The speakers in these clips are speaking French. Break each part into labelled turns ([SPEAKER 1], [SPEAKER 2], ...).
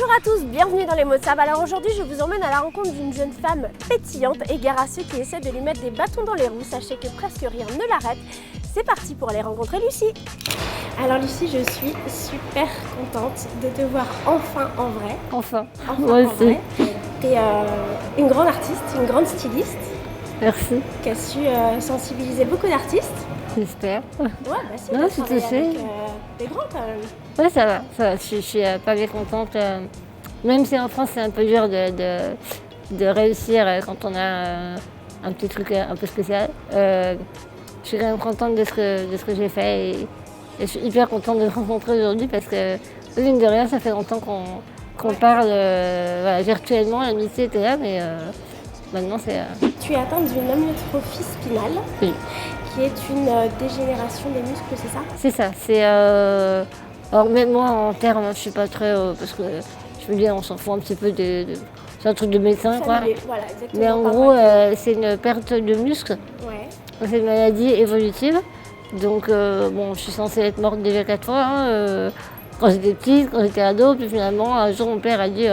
[SPEAKER 1] Bonjour à tous, bienvenue dans les mots de Sab. Alors aujourd'hui je vous emmène à la rencontre d'une jeune femme pétillante et gare à ceux qui essaient de lui mettre des bâtons dans les roues. Sachez que presque rien ne l'arrête. C'est parti pour aller rencontrer Lucie. Alors Lucie, je suis super contente de te voir enfin en vrai.
[SPEAKER 2] Enfin,
[SPEAKER 1] Enfin
[SPEAKER 2] moi
[SPEAKER 1] en
[SPEAKER 2] aussi.
[SPEAKER 1] vrai. T'es une grande artiste, une grande styliste
[SPEAKER 2] Merci,
[SPEAKER 1] qui a su sensibiliser beaucoup d'artistes.
[SPEAKER 2] j'espère.
[SPEAKER 1] Ouais, bah si,
[SPEAKER 2] Non,
[SPEAKER 1] t'as
[SPEAKER 2] tout à
[SPEAKER 1] travaillé
[SPEAKER 2] fait.
[SPEAKER 1] avec des grands quand même.
[SPEAKER 2] Ouais, ça va. Je suis pas bien contente. Même si en France, c'est un peu dur de réussir quand on a un petit truc un peu spécial. Je suis quand même contente de ce que j'ai fait et je suis hyper contente de te rencontrer aujourd'hui parce que, mine de rien, ça fait longtemps qu'on parle voilà, virtuellement. L'amitié était là, mais maintenant, c'est...
[SPEAKER 1] Tu es atteinte d'une amyotrophie spinale,
[SPEAKER 2] Oui.
[SPEAKER 1] qui est une dégénération des muscles, c'est ça?
[SPEAKER 2] C'est ça, c'est... Alors même moi en termes, je suis pas très... parce que je me dis, on s'en fout un petit peu c'est un truc de médecin, quoi.
[SPEAKER 1] Familier, voilà, exactement.
[SPEAKER 2] Mais en
[SPEAKER 1] Pas
[SPEAKER 2] gros,
[SPEAKER 1] mal.
[SPEAKER 2] c'est une perte de muscle.
[SPEAKER 1] Ouais.
[SPEAKER 2] C'est une maladie évolutive. Donc bon, je suis censée être morte déjà 4 fois. Quand j'étais petite, quand j'étais ado. Puis finalement, un jour, mon père a dit,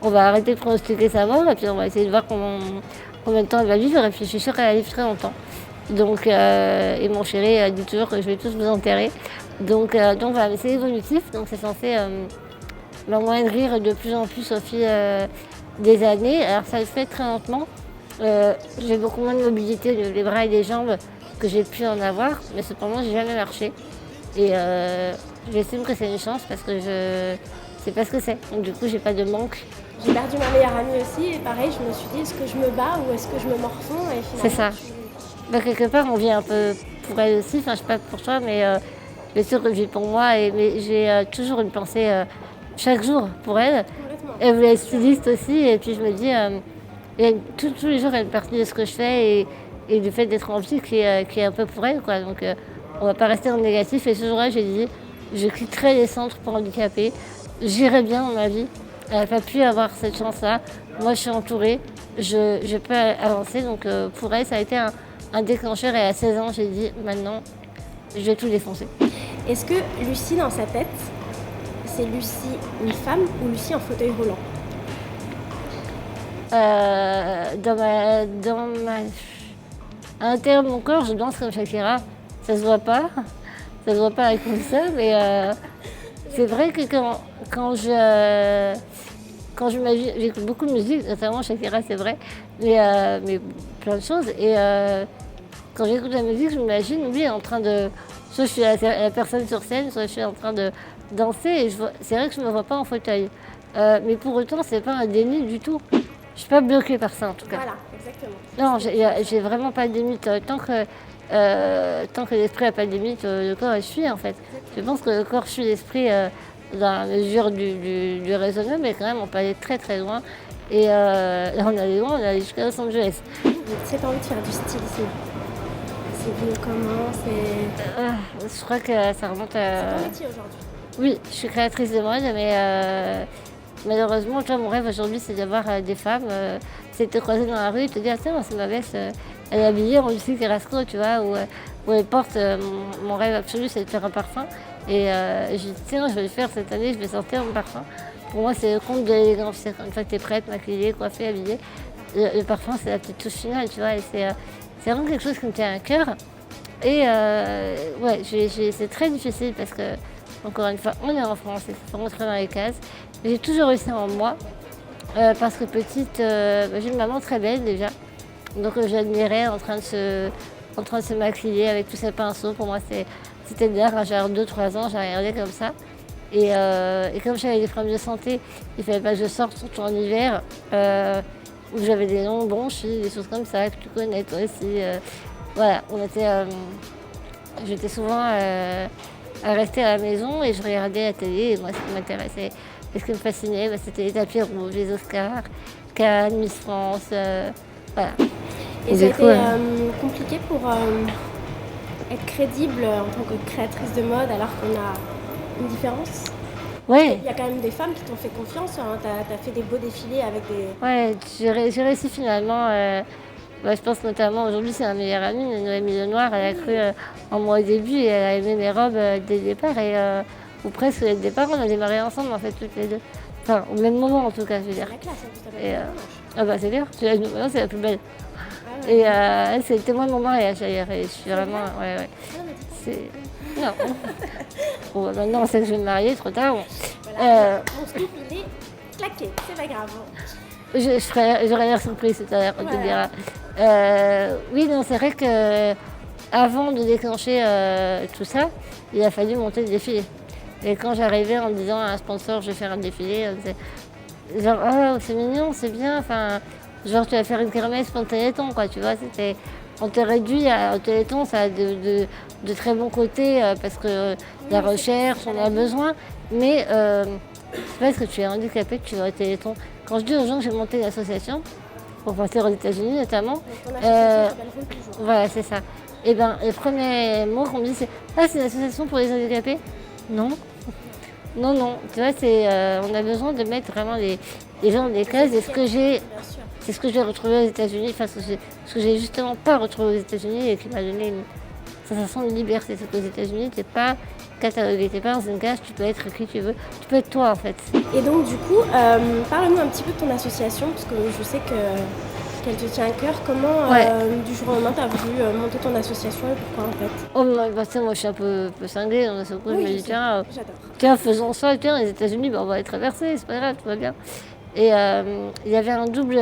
[SPEAKER 2] on va arrêter de pronostiquer sa mort. Et puis on va essayer de voir combien de temps elle va vivre. Et puis je suis sûre qu'elle va vivre très longtemps. Donc, et mon chéri dit toujours que je vais tous vous enterrer. Donc voilà, mais c'est évolutif, donc c'est censé m'amoindrir de plus en plus au fil des années. Alors ça le fait très lentement. J'ai beaucoup moins de mobilité des bras et des jambes que j'ai pu en avoir, mais cependant j'ai jamais marché. Et j'estime que c'est une chance parce que je sais pas ce que c'est. Donc du coup j'ai pas de manque.
[SPEAKER 1] J'ai perdu ma meilleure amie aussi, et pareil, je me suis dit, est-ce que je me bats ou est-ce que je me morfonds? Et finalement,
[SPEAKER 2] C'est ça. Bah, quelque part, on vit un peu pour elle aussi, enfin je sais pas pour toi, mais bien sûr que je vis pour moi, mais j'ai toujours une pensée chaque jour pour elle.
[SPEAKER 1] Complètement.
[SPEAKER 2] Elle voulait être styliste aussi, et puis je me dis, tous les jours, elle est une partie de ce que je fais, et du fait d'être en vie qui est un peu pour elle, quoi. Donc on va pas rester en négatif, et ce jour-là, j'ai dit, je quitterai les centres pour handicapés, j'irai bien dans ma vie. Elle n'a pas pu avoir cette chance-là. Moi, je suis entourée, je peux avancer, donc pour elle, ça a été un déclencheur, et à 16 ans, j'ai dit, maintenant, je vais tout défoncer.
[SPEAKER 1] Est-ce que Lucie, dans sa tête, c'est Lucie une femme ou Lucie en fauteuil roulant?
[SPEAKER 2] À l'intérieur de mon corps, je danse comme Shakira. Ça se voit pas avec ça, mais c'est vrai que quand je m'imagine, j'écoute beaucoup de musique, notamment Shakira, c'est vrai, mais plein de choses. Et quand j'écoute la musique, je m'imagine, oui, en train de... Soit je suis la personne sur scène, soit je suis en train de danser. Et c'est vrai que je ne me vois pas en fauteuil. Mais pour autant, c'est pas un déni du tout. Je suis pas bloquée par ça, en tout cas.
[SPEAKER 1] Voilà, exactement.
[SPEAKER 2] Non, j'ai vraiment pas de limite. Tant que l'esprit n'a pas de limite, le corps il suit, en fait. Je pense que le corps suit l'esprit dans la mesure du raisonnable, mais quand même, on peut aller très très loin. Et là, on allait loin, on allait jusqu'à Los Angeles.
[SPEAKER 1] C'est pas envie de faire du stylisme. C'est venu comment?
[SPEAKER 2] Je crois que ça remonte
[SPEAKER 1] C'est
[SPEAKER 2] à...
[SPEAKER 1] ton métier aujourd'hui.
[SPEAKER 2] Oui, je suis créatrice de mode, mais malheureusement, toi, mon rêve aujourd'hui, c'est d'avoir des femmes, c'est de te croiser dans la rue et te dire, tiens, c'est ma veste, elle est habillée en Lucie Carrasco, tu vois, ou elle porte, mon rêve absolu, c'est de faire un parfum. Et j'ai dit, tiens, je vais le faire cette année, je vais sortir mon parfum. Pour moi, c'est le compte de l'élégance, c'est une fois que tu es prête, maquillée, coiffée, habillée, le parfum, c'est la petite touche finale, tu vois, et c'est vraiment quelque chose qui me tient à cœur. Et ouais, c'est très difficile parce que, encore une fois, on est en France, il faut rentrer dans les cases. J'ai toujours réussi en moi, parce que petite, j'ai une maman très belle déjà. Donc j'admirais en train de se maquiller avec tous ses pinceaux. Pour moi, c'était de l'art. Quand j'avais 2-3 ans, j'ai regardé comme ça. Et comme j'avais des problèmes de santé, il ne fallait pas que je sorte, surtout en hiver, où j'avais des longs bronchies, des choses comme ça, que tu connais toi aussi. Voilà, j'étais souvent à rester à la maison et je regardais la télé. Et moi, ce qui m'intéressait et ce qui me fascinait, c'était les tapis rouges, les Oscars, Cannes, Miss France. Voilà.
[SPEAKER 1] Et ça a été compliqué pour être crédible en tant que créatrice de mode alors qu'on a une différence?
[SPEAKER 2] Ouais.
[SPEAKER 1] Il y a quand même des femmes qui t'ont fait confiance, hein. T'as fait des beaux défilés avec des...
[SPEAKER 2] Ouais, j'ai réussi finalement. Je pense notamment, aujourd'hui, c'est ma meilleure amie, Noémie Lenoir. Elle a cru en moi au début et elle a aimé mes robes dès le départ. Ou presque dès le départ, on a démarré ensemble en fait, toutes les deux. Enfin, au même moment en tout cas, je veux dire.
[SPEAKER 1] La classe, en plus, t'as pas
[SPEAKER 2] Et,
[SPEAKER 1] de
[SPEAKER 2] ah bah c'est clair, maintenant c'est la plus belle.
[SPEAKER 1] Ah ouais.
[SPEAKER 2] Et elle, c'est le témoin de mon mariage d'ailleurs. Et je suis vraiment. Ouais, ouais.
[SPEAKER 1] Ah non, mais dis-toi.
[SPEAKER 2] C'est. Non. Bon, bah, maintenant on sait que je vais me marier, trop tard. Bon.
[SPEAKER 1] Voilà. Mon scoop, il est claqué, c'est pas grave.
[SPEAKER 2] J'aurai l'air surprise tout à l'heure, on te
[SPEAKER 1] Voilà.
[SPEAKER 2] dira. Oui, non, c'est vrai que avant de déclencher tout ça, il a fallu monter le défilé. Et quand j'arrivais en me disant à un sponsor, je vais faire un défilé, on disait genre, oh, c'est mignon, c'est bien, enfin, genre, tu vas faire une kermesse pour le Téléthon, quoi, tu vois, c'était. On te réduit au Téléthon, ça a de très bons côtés parce que la recherche, on a besoin, mais c'est parce que tu es handicapé que tu vas au Téléthon. Quand je dis aux gens que j'ai monté une association, pour partir aux États-Unis notamment,
[SPEAKER 1] Donc, ton association s'appelle Roule toujours.
[SPEAKER 2] voilà, c'est ça. Et ben, les premiers mots qu'on me dit, c'est ah, c'est une association pour les handicapés? Non. Non, non. Tu vois, on a besoin de mettre vraiment les gens dans des cases. Et
[SPEAKER 1] Bien sûr.
[SPEAKER 2] c'est ce que j'ai retrouvé aux États-Unis, enfin, ce que j'ai justement pas retrouvé aux États-Unis et qui m'a donné une sensation de liberté. C'est qu'aux États-Unis, tu n'es pas catalogué, tu n'es pas dans une case, tu peux être qui tu veux, tu peux être toi en fait.
[SPEAKER 1] Et donc, du coup, parle-nous un petit peu de ton association, parce que je sais qu'elle te tient à cœur. Comment,
[SPEAKER 2] Ouais.
[SPEAKER 1] du jour au lendemain, tu as voulu monter ton association et pourquoi en fait?
[SPEAKER 2] Oh, bah, tu sais, moi je suis un peu cinglée, dans ce coup, je me
[SPEAKER 1] je
[SPEAKER 2] dis
[SPEAKER 1] sais.
[SPEAKER 2] tiens,
[SPEAKER 1] J'adore.
[SPEAKER 2] tiens, faisons ça, tiens, les États-Unis, bah, on va les traverser, c'est pas grave, tout va bien. Et il y avait un double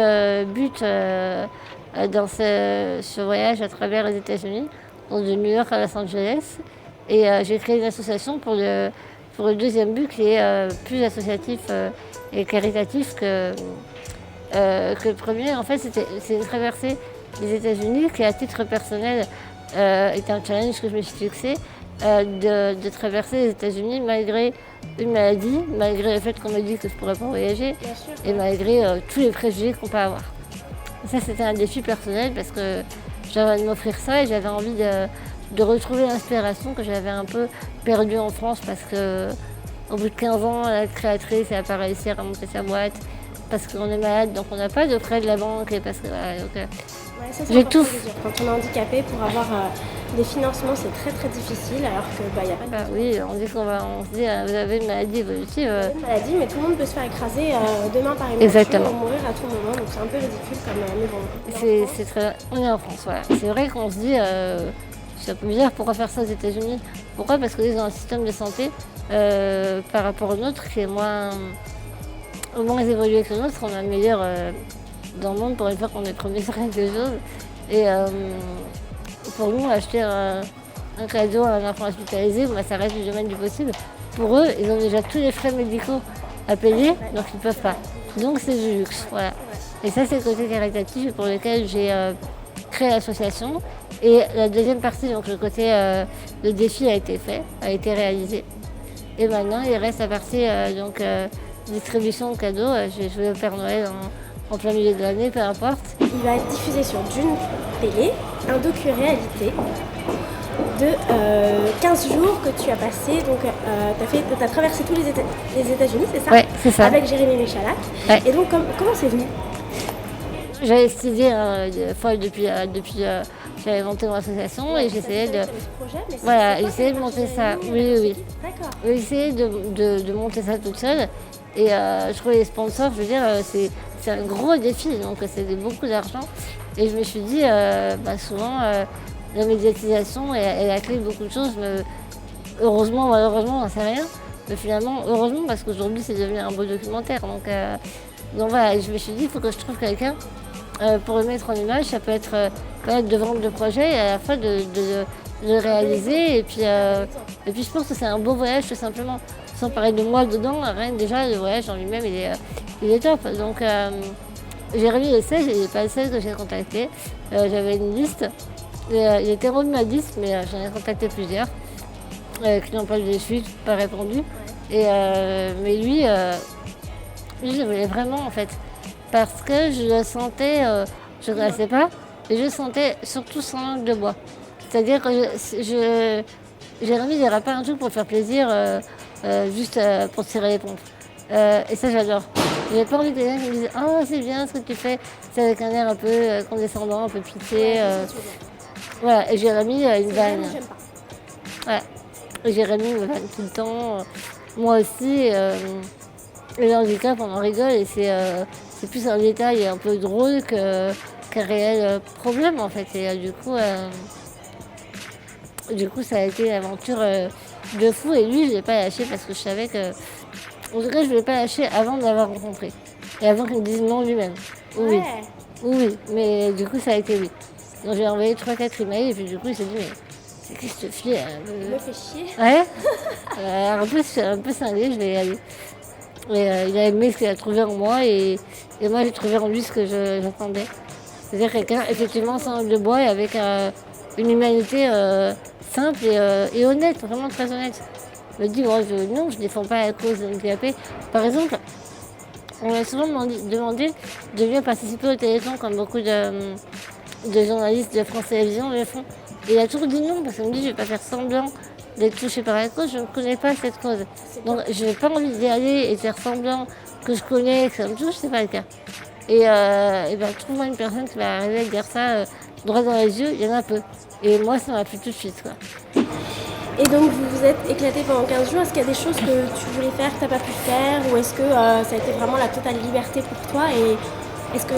[SPEAKER 2] but dans ce voyage à travers les États-Unis, donc de New York à Los Angeles. Et j'ai créé une association pour le deuxième but qui est plus associatif et caritatif que le premier. En fait, c'est une traversée des États-Unis qui, à titre personnel, était un challenge que je me suis fixé de traverser les États-Unis malgré une maladie, malgré le fait qu'on me dit que je ne pourrais pas voyager
[SPEAKER 1] Bien sûr.
[SPEAKER 2] et malgré tous les préjugés qu'on peut avoir. Et ça, c'était un défi personnel parce que j'avais envie de m'offrir ça et j'avais envie de retrouver l'inspiration que j'avais un peu perdue en France parce que au bout de 15 ans, la créatrice, elle n'a pas réussi à remonter sa boîte parce qu'on est malade, donc on n'a pas de prêt de la banque et parce que voilà, donc,
[SPEAKER 1] Ouais, ça, c'est
[SPEAKER 2] j'étouffe.
[SPEAKER 1] important de dire. Quand on est handicapé, pour avoir des financements, c'est très très difficile, alors qu'il n'y a pas de
[SPEAKER 2] Bah oui, on dit on se dit vous avez une maladie évolutive.
[SPEAKER 1] maladie, mais tout le monde peut se faire écraser demain par une
[SPEAKER 2] Exactement.
[SPEAKER 1] voiture ou mourir à tout moment, donc c'est un peu ridicule comme mais bon.
[SPEAKER 2] C'est très. On est en France, voilà. C'est vrai qu'on se dit, c'est un peu bizarre, pourquoi faire ça aux États-Unis? Pourquoi? Parce qu'ils ont un système de santé par rapport au nôtre qui est moins évolué que le nôtre. On a le meilleur dans le monde pour une fois qu'on est premier sur quelque chose. Et pour nous, acheter un cadeau à un enfant hospitalisé, bah, ça reste du domaine du possible. Pour eux, ils ont déjà tous les frais médicaux à payer, donc ils ne peuvent pas. Donc c'est du luxe, voilà. Et ça, c'est le côté caritatif pour lequel j'ai créé l'association. Et la deuxième partie, donc le côté, le défi a été fait, a été réalisé. Et maintenant, il reste la partie distribution de cadeaux. J'ai joué au Père Noël en plein milieu de l'année, peu importe.
[SPEAKER 1] Il va être diffusé sur Dune Télé, un docu-réalité de 15 jours que tu as passé. Donc, tu as traversé tous les États-Unis, c'est ça?
[SPEAKER 2] Ouais, c'est ça.
[SPEAKER 1] Avec Jérémy Michalak.
[SPEAKER 2] Ouais.
[SPEAKER 1] Et donc, comment c'est venu?
[SPEAKER 2] J'avais cette idée folle depuis j'avais monté mon association et j'essayais de. Voilà, j'essayais de monter ça. Oui.
[SPEAKER 1] D'accord.
[SPEAKER 2] J'ai essayé de monter ça toute seule. Et je trouvais les sponsors, je veux dire, c'est un gros défi, donc c'est beaucoup d'argent. Et je me suis dit, souvent, la médiatisation est la clé de beaucoup de choses. Mais heureusement, malheureusement, on n'en sait rien. Mais finalement, heureusement, parce qu'aujourd'hui, c'est devenu un beau documentaire. Donc voilà, je me suis dit, il faut que je trouve quelqu'un pour le mettre en image. Ça peut être de vendre le projet et à la fois de le réaliser. Et puis je pense que c'est un beau voyage, tout simplement. Sans parler de moi dedans, rien que déjà, le voyage en lui-même, il est top. Donc, Jérémy le sait, il n'est pas le seul que j'ai contacté. J'avais une liste. Il était revenu ma liste, mais j'en ai contacté plusieurs qui n'ont pas eu de suite, pas répondu. Mais lui, je voulais vraiment, en fait. Parce que je le sentais, je ne connaissais pas, et je le sentais surtout sans langue de bois. C'est-à-dire que Jérémy ne dira pas un truc pour faire plaisir. Juste pour tirer les pompes. Et ça, j'adore. J'ai pas envie que les gens me disent « Oh, c'est bien ce que tu fais ». C'est avec un air un peu condescendant, un peu pitié. Voilà, et Jérémy, une vanne. Ouais. Et Jérémy me vanne tout le temps. Moi aussi. Et le handicap, on en rigole et c'est plus un détail un peu drôle qu'un réel problème en fait. Et du coup, ça a été une aventure de fou. Et lui, je ne l'ai pas lâché parce que je savais que. En tout cas, je ne l'ai pas lâché avant de l'avoir rencontré. Et avant qu'il me dise non lui-même. Oui,
[SPEAKER 1] Ouais.
[SPEAKER 2] oui. Mais du coup, ça a été oui. Donc j'ai envoyé 3-4 emails et puis du coup, il s'est dit mais c'est qui cette fille
[SPEAKER 1] Il me fait chier.
[SPEAKER 2] Ouais. Un peu cinglé, je vais y aller. Et il a aimé ce qu'il a trouvé en moi et moi j'ai trouvé en lui ce que j'attendais. C'est-à-dire quelqu'un effectivement sans langue de bois et avec une humanité simple et honnête, vraiment très honnête. Il me dit non, je ne défends pas la cause des handicapés. Par exemple, on m'a souvent demandé de venir participer au Téléthon comme beaucoup de journalistes de France Télévisions le font. Et il a toujours dit non parce qu'il me dit je ne vais pas faire semblant d'être touché par la cause, je ne connais pas cette cause. Donc je n'ai pas envie d'y aller et de faire semblant que je connais, que ça me touche, c'est pas le cas. Et ben, trouve-moi une personne qui va arriver à dire ça droit dans les yeux, il y en a peu. Et moi ça m'a plu tout de suite. Quoi.
[SPEAKER 1] Et donc vous vous êtes éclaté pendant 15 jours. Est-ce qu'il y a des choses que tu voulais faire, que tu n'as pas pu faire, ou est-ce que ça a été vraiment la totale liberté pour toi? Et est-ce que,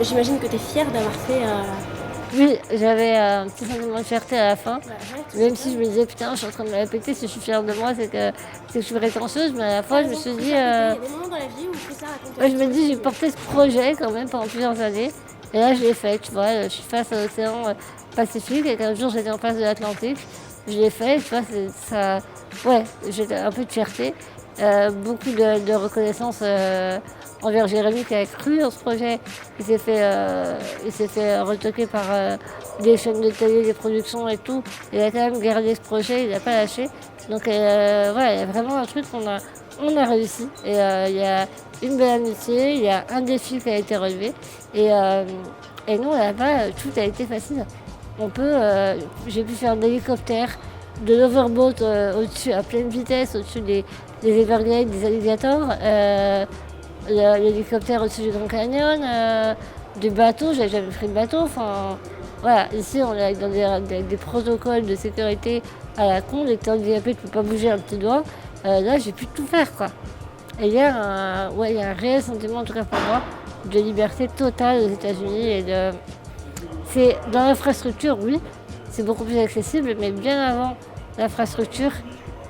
[SPEAKER 1] j'imagine que tu es fière d'avoir fait...
[SPEAKER 2] Oui, j'avais un petit sentiment de fierté à la fin.
[SPEAKER 1] Ouais,
[SPEAKER 2] Même si je me disais, putain, je suis en train de me répéter, si je suis fière de moi, c'est que je suis prétentieuse. Mais à la fois, je me suis dit.
[SPEAKER 1] Il y a des moments dans la vie où tout ça raconte.
[SPEAKER 2] Ouais, je me dis, j'ai porté ce projet quand même pendant plusieurs années. Et là, je l'ai fait, tu vois. Je suis face à l'océan Pacifique et qu'un jour, j'étais en face de l'Atlantique. Je l'ai fait, tu vois, ça. Ouais, j'ai un peu de fierté. Beaucoup de reconnaissance envers Jérémy qui a cru dans ce projet. Il s'est fait retoquer par des chaînes de télé, des productions et tout. Il a quand même gardé ce projet, il n'a pas lâché. Donc voilà, il y a vraiment un truc qu'on a réussi. Et il y a une belle amitié, il y a un défi qui a été relevé. Et nous, là-bas, tout a été facile. J'ai pu faire de l'hélicoptère, de l'overboat au-dessus à pleine vitesse, au-dessus des Everglades, des alligators, l'hélicoptère au-dessus du Grand Canyon, du bateau, j'avais jamais pris de bateau. Enfin, voilà, ici on est dans des protocoles de sécurité à la con, les handicapés, tu ne peux pas bouger un petit doigt. Là, j'ai pu tout faire, quoi. Et il y a un réel sentiment, en tout cas pour moi, de liberté totale aux États-Unis. C'est dans l'infrastructure, oui, c'est beaucoup plus accessible, mais bien avant l'infrastructure,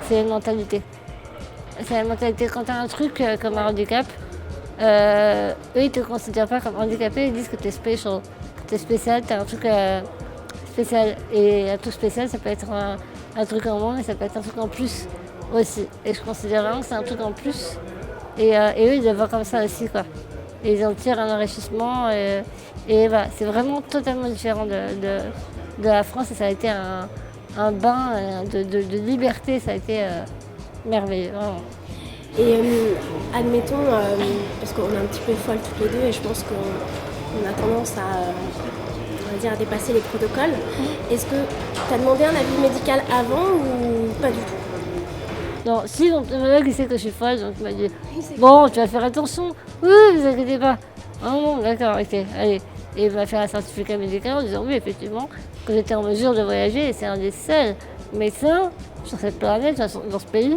[SPEAKER 2] c'est une mentalité. C'est la mentalité. Quand tu as un truc comme un handicap, eux, ils ne te considèrent pas comme handicapé, ils disent que tu es special. Tu es spécial, tu as un truc spécial. Et un truc spécial, ça peut être un truc en moins, mais ça peut être un truc en plus aussi. Et je considère vraiment que c'est un truc en plus. Et eux, ils le voient comme ça aussi, quoi. Et ils en tirent un enrichissement. Et voilà, c'est vraiment totalement différent de la France. Et ça a été un bain de liberté, ça a été merveilleux, vraiment.
[SPEAKER 1] Et admettons, parce qu'on est un petit peu folles toutes les deux et je pense qu'on a tendance à dépasser les protocoles. Est-ce que tu as demandé un avis médical avant ou pas du tout?
[SPEAKER 2] Non, si, donc le mec il sait que je suis folle, donc il m'a dit bon, tu vas faire attention. Oui, vous inquiétez pas. Ah non, d'accord, ok, allez. Et il m'a fait un certificat médical en disant oui, effectivement, que j'étais en mesure de voyager et c'est un des seuls médecins sur cette planète, dans ce pays,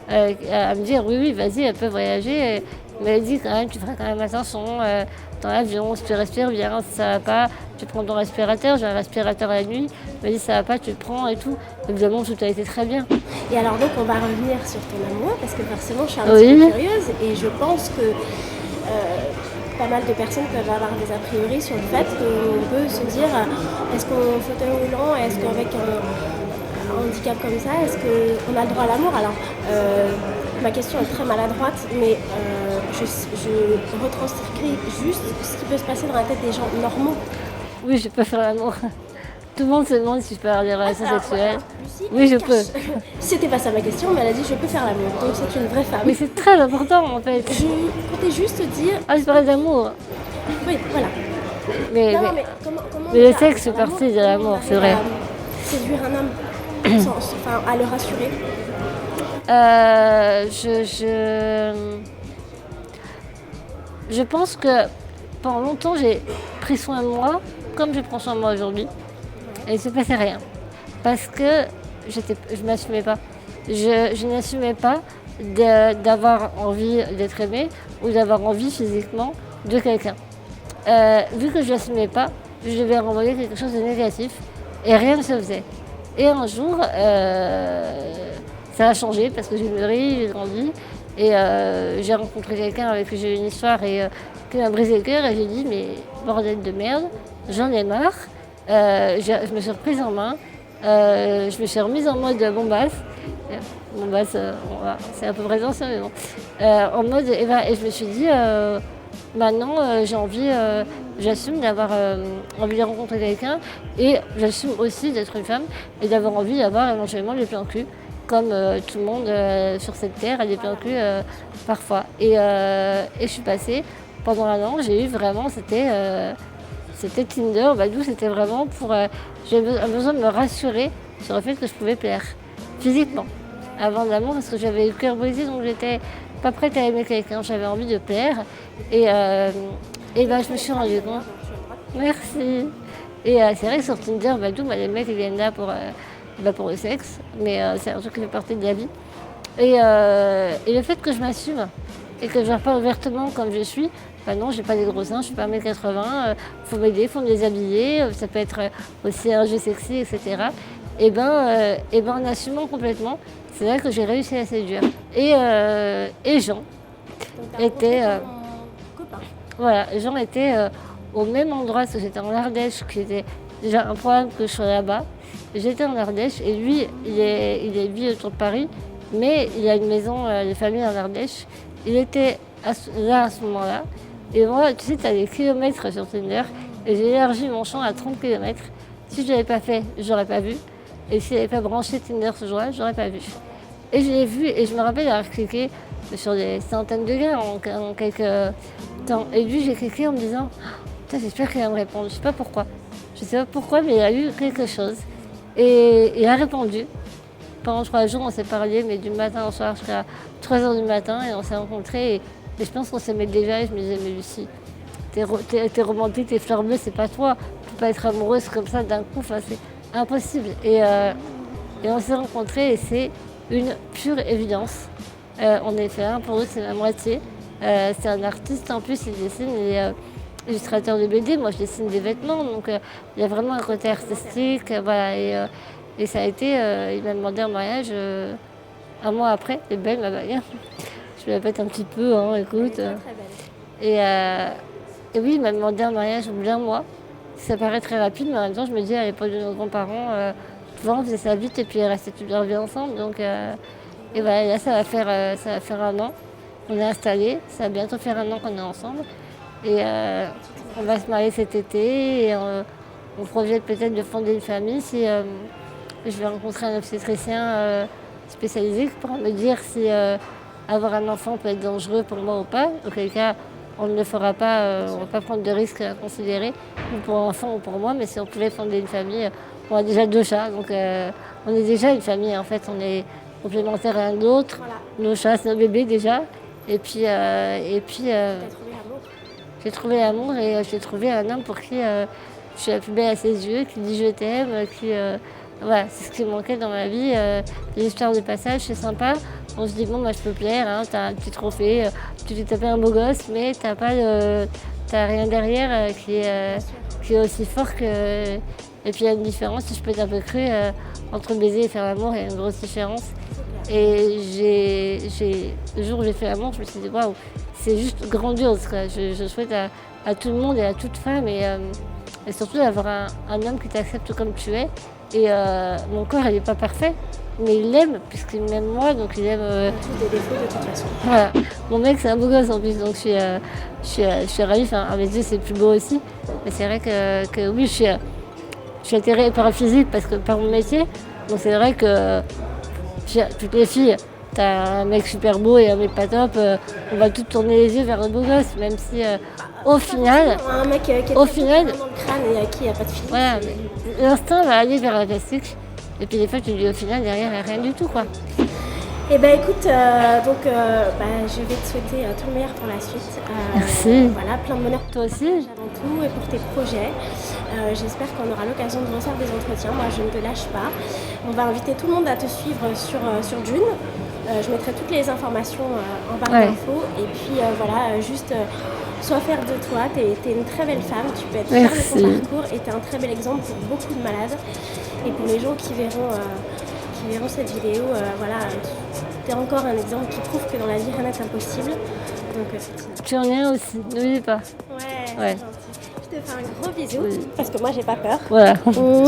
[SPEAKER 2] à me dire oui, vas-y, elle peut voyager. Il m'a dit quand même, tu feras quand même attention dans l'avion, si tu respires bien, si ça va pas, tu prends ton respirateur, j'ai un respirateur la nuit, il m'a dit ça va pas, tu le prends et tout. Évidemment, tout a été très bien.
[SPEAKER 1] Et alors donc, on va revenir sur ton amour, parce que forcément, je suis un petit peu curieuse et je pense que pas mal de personnes peuvent avoir des a priori sur le fait qu'on peut se dire est-ce qu'en fauteuil roulant, est-ce qu'avec un handicap comme ça, est-ce qu'on a le droit à l'amour? Alors, ma question est très maladroite, mais je retranscris juste ce qui peut se passer dans la tête des gens normaux.
[SPEAKER 2] Oui, je peux faire l'amour. Tout le monde se demande si je peux avoir des relations sexuelles.
[SPEAKER 1] Lucie,
[SPEAKER 2] oui, je peux.
[SPEAKER 1] C'était pas ça ma question, mais elle a dit je peux faire l'amour. Donc c'est une vraie femme.
[SPEAKER 2] Mais c'est très important en fait.
[SPEAKER 1] Je comptais juste dire.
[SPEAKER 2] Ah, je parlais d'amour.
[SPEAKER 1] Oui, voilà.
[SPEAKER 2] Mais le sexe fait partie de l'amour, c'est vrai.
[SPEAKER 1] Séduire un homme, enfin, à le rassurer.
[SPEAKER 2] Je pense que pendant longtemps j'ai pris soin de moi, comme je prends soin de moi aujourd'hui. Et il ne se passait rien. Parce que je ne m'assumais pas. Je n'assumais pas d'avoir envie d'être aimée ou d'avoir envie physiquement de quelqu'un. Vu que je ne l'assumais pas, je devais renvoyer quelque chose de négatif et rien ne se faisait. Et un jour, ça a changé parce que j'ai mûri, j'ai grandi et j'ai rencontré quelqu'un avec qui j'ai eu une histoire et qui m'a brisé le cœur et j'ai dit mais bordel de merde, j'en ai marre. Je me suis reprise en main, je me suis remise en mode bombasse. Bombasse, c'est un peu prétentieux mais bon. En mode, et je me suis dit maintenant j'ai envie, j'assume d'avoir envie de rencontrer quelqu'un et j'assume aussi d'être une femme et d'avoir envie d'avoir éventuellement des plans cul. Comme tout le monde sur cette terre a des plans cul parfois. Et je suis passée, pendant un an, j'ai eu vraiment, c'était Tinder, Badoo, c'était vraiment pour... j'avais besoin de me rassurer sur le fait que je pouvais plaire, physiquement, avant l'amour, parce que j'avais le cœur brisé, donc j'étais pas prête à aimer quelqu'un, j'avais envie de plaire. Et je me suis rendu compte. Merci. Et c'est vrai que sur Tinder, Badoo, les mecs ils viennent là pour le sexe, mais c'est un truc qui fait partie de la vie. Et le fait que je m'assume et que je ne parle ouvertement comme je suis, non, j'ai pas des gros seins, je suis pas 1m80, faut m'aider, faut me déshabiller, ça peut être aussi un jeu sexy, etc. En assumant complètement, c'est là que j'ai réussi à séduire. Et Jean était... voilà, Jean était au même endroit, parce que j'étais en Ardèche, qui était déjà un problème que je sois là-bas. J'étais en Ardèche et lui, il est vie autour de Paris, mais il a une maison de famille en Ardèche. Il était là à ce moment-là. Et moi, tu sais, tu as des kilomètres sur Tinder et j'ai élargi mon champ à 30 kilomètres. Si je ne l'avais pas fait, je n'aurais pas vu. Et si je n'avais pas branché Tinder ce jour-là, je n'aurais pas vu. Et je l'ai vu et je me rappelle d'avoir cliqué sur des centaines de gars en quelques temps. Et lui, j'ai cliqué en me disant « J'espère qu'il va me répondre. Je ne sais pas pourquoi. Je ne sais pas pourquoi, mais il a eu quelque chose. » Et il a répondu. Pendant 3 jours, on s'est parlé, mais du matin au soir jusqu'à 3h du matin, et on s'est rencontrés. Et je pense qu'on s'aimait déjà, et je me disais, mais Lucie, t'es romantique, t'es fleur bleue, c'est pas toi. Tu peux pas être amoureuse comme ça d'un coup, c'est impossible. Et on s'est rencontrés, et c'est une pure évidence. On est fait un pour l'autre, c'est la moitié. C'est un artiste en plus, il dessine, il est illustrateur de BD, moi je dessine des vêtements, donc il y a vraiment un côté artistique, voilà. Et ça a été, il m'a demandé en mariage un mois après, c'est belle ma bague. Je me la pète un petit peu, hein, écoute. Et oui, il m'a demandé en mariage au bout d'un mois. Ça paraît très rapide, mais en même temps, je me dis à l'époque de nos grands-parents, souvent on faisait ça vite et puis ils restaient toute leur vie ensemble. Donc, et voilà, là, ça va faire 1 an. On est installés, ça va bientôt faire 1 an qu'on est ensemble. Et on va se marier cet été et on projette peut-être de fonder une famille si je vais rencontrer un obstétricien spécialisé qui pourra me dire si avoir un enfant peut être dangereux pour moi ou pas. Auquel cas, on ne le fera pas, on ne va pas prendre de risques à considérer, ou pour l'enfant ou pour moi, mais si on pouvait fonder une famille, on a déjà 2 chats, donc on est déjà une famille en fait, on est complémentaires l'un de l'autre. Voilà. Nos chats, c'est nos bébés déjà. Et puis, j'ai trouvé l'amour et j'ai trouvé un homme pour qui je suis la plus belle à ses yeux, qui dit je t'aime, voilà, c'est ce qui me manquait dans ma vie. Les histoires de passage, c'est sympa. On se dit bon, je peux plaire, hein, t'as un petit trophée, tu t'es tapé un beau gosse, mais t'as rien derrière qui est aussi fort que. Et puis il y a une différence, si je peux être un peu crue, entre baiser et faire l'amour, il y a une grosse différence. Et le jour où j'ai fait l'amour, je me suis dit waouh, c'est juste grandiose, quoi. Je souhaite à tout le monde et à toute femme et surtout d'avoir un homme qui t'accepte comme tu es. Et mon corps, il n'est pas parfait, mais il l'aime, puisqu'il m'aime moi, donc il aime...
[SPEAKER 1] tous des défauts de toute façon.
[SPEAKER 2] Voilà. Mon mec, c'est un beau gosse en plus, donc je suis ravie. Enfin, à mes yeux, c'est plus beau aussi. Mais c'est vrai que oui, je suis attirée par le physique, parce que par mon métier. Donc c'est vrai que toutes les filles, t'as un mec super beau et un mec pas top, on va toutes tourner les yeux vers le beau gosse, même si au final...
[SPEAKER 1] Un mec qui est dans le crâne et à qui il n'y a pas de fille.
[SPEAKER 2] Voilà, l'instinct va aller vers la plastique. Et puis des fois, tu dis au final, derrière, il n'y a rien du tout, quoi.
[SPEAKER 1] Eh ben écoute, je vais te souhaiter tout le meilleur pour la suite.
[SPEAKER 2] Merci.
[SPEAKER 1] Voilà, plein de bonheur.
[SPEAKER 2] Toi aussi.
[SPEAKER 1] Avant tout et pour tes projets. J'espère qu'on aura l'occasion de refaire des entretiens. Moi, je ne te lâche pas. On va inviter tout le monde à te suivre sur June. Je mettrai toutes les informations en barre
[SPEAKER 2] Ouais.
[SPEAKER 1] d'infos. Et puis voilà, juste sois fière de toi. T'es une très belle femme. Tu peux être fière de ton
[SPEAKER 2] Merci.
[SPEAKER 1] parcours et t'es un très bel exemple pour beaucoup de malades. Et pour les gens qui verront cette vidéo, voilà, t'es encore un exemple qui prouve que dans la vie rien n'est impossible. Donc
[SPEAKER 2] Tu en es un aussi, n'oublie pas.
[SPEAKER 1] ouais,
[SPEAKER 2] Ouais.
[SPEAKER 1] c'est gentil. Je te fais un gros bisou
[SPEAKER 2] Oui.
[SPEAKER 1] parce que moi j'ai pas peur.
[SPEAKER 2] Voilà.
[SPEAKER 1] Mmh.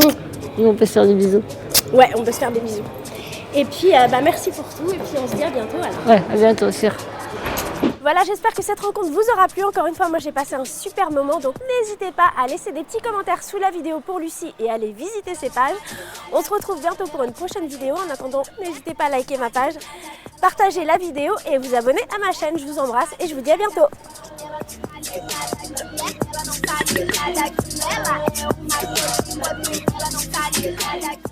[SPEAKER 2] Nous, on peut se faire des bisous.
[SPEAKER 1] Ouais, on peut se faire des bisous. Et puis merci pour tout et puis on se dit à bientôt alors.
[SPEAKER 2] Ouais, à bientôt, sûr.
[SPEAKER 1] Voilà, j'espère que cette rencontre vous aura plu. Encore une fois, moi j'ai passé un super moment, donc n'hésitez pas à laisser des petits commentaires sous la vidéo pour Lucie et à aller visiter ses pages. On se retrouve bientôt pour une prochaine vidéo. En attendant, n'hésitez pas à liker ma page, partager la vidéo et vous abonner à ma chaîne. Je vous embrasse et je vous dis à bientôt.
[SPEAKER 3] Ela é uma